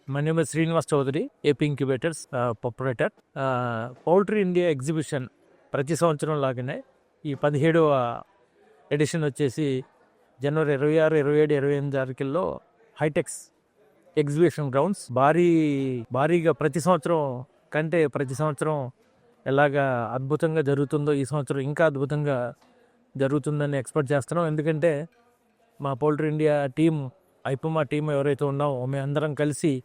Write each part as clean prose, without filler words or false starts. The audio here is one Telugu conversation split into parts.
My name is Srinivas Chaudhary, AP Incubators proprietor. Poultry India exhibition ప్రతి సంవత్సరం లాగానే ఈ 17వ ఎడిషన్ వచ్చేసి జనవరి 26, 27, 28 తారీఖుల్లో హైటెక్స్ ఎగ్జిబిషన్ గ్రౌండ్స్ భారీగా ప్రతి సంవత్సరం కంటే ప్రతి సంవత్సరం ఎలాగా అద్భుతంగా జరుగుతుందో ఈ సంవత్సరం ఇంకా అద్భుతంగా జరుగుతుందని ఎక్స్పెక్ట్ చేస్తున్నాం. ఎందుకంటే మా పౌల్ట్రీ ఇండియా టీం, ఐపమా టీం ఎవరైతే ఉన్నామో మేమందరం కలిసి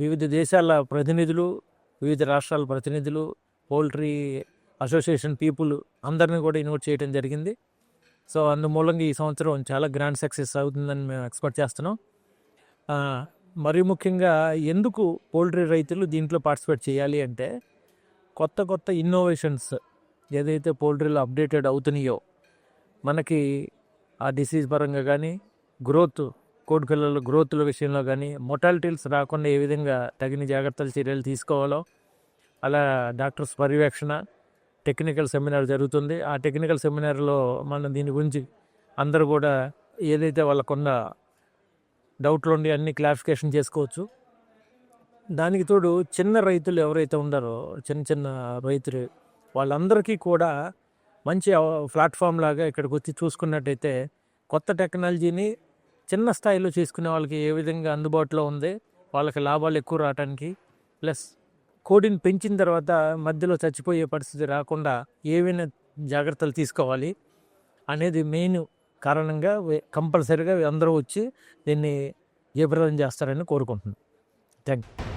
వివిధ దేశాల ప్రతినిధులు, వివిధ రాష్ట్రాల ప్రతినిధులు, పౌల్ట్రీ అసోసియేషన్ పీపుల్ అందరినీ కూడా ఇన్వైట్ చేయడం జరిగింది. సో అందుమూలంగా ఈ సంవత్సరం చాలా గ్రాండ్ సక్సెస్ అవుతుందని మేము ఎక్స్పెక్ట్ చేస్తున్నాం. మరీ ముఖ్యంగా ఎందుకు పౌల్ట్రీ రైతులు దీంట్లో పార్టిసిపేట్ చేయాలి అంటే, కొత్త ఇన్నోవేషన్స్ ఏదైతే పౌల్ట్రీలో అప్డేటెడ్ అవుతున్నాయో, మనకి ఆ డిసీజ్ పరంగా కానీ, కోడి పిల్లల గ్రోత్ల విషయంలో కానీ, మొటాలిటీస్ రాకుండా ఏ విధంగా తగిన జాగ్రత్తలు చర్యలు తీసుకోవాలో, అలా డాక్టర్స్ పర్యవేక్షణ టెక్నికల్ సెమినార్ జరుగుతుంది. ఆ టెక్నికల్ సెమినార్లో మనం దీని గురించి అందరూ కూడా ఏదైతే వాళ్ళకున్న డౌట్లు ఉండి అన్ని క్లారిఫికేషన్ చేసుకోవచ్చు. దానికి తోడు చిన్న రైతులు ఎవరైతే ఉన్నారో, చిన్న రైతులు వాళ్ళందరికీ కూడా మంచి ప్లాట్ఫామ్ లాగా ఇక్కడికి వచ్చి చూసుకున్నట్టయితే కొత్త టెక్నాలజీని చిన్న స్థాయిలో చేసుకునే వాళ్ళకి ఏ విధంగా అందుబాటులో ఉంది, వాళ్ళకి లాభాలు ఎక్కువ రావడానికి, ప్లస్ కోడిని పెంచిన తర్వాత మధ్యలో చచ్చిపోయే పరిస్థితి రాకుండా ఏవైనా జాగ్రత్తలు తీసుకోవాలి అనేది మెయిన్ కారణంగా కంపల్సరీగా అందరూ వచ్చి దీన్ని జయప్రదం చేస్తారని కోరుకుంటున్నాను. Thank you.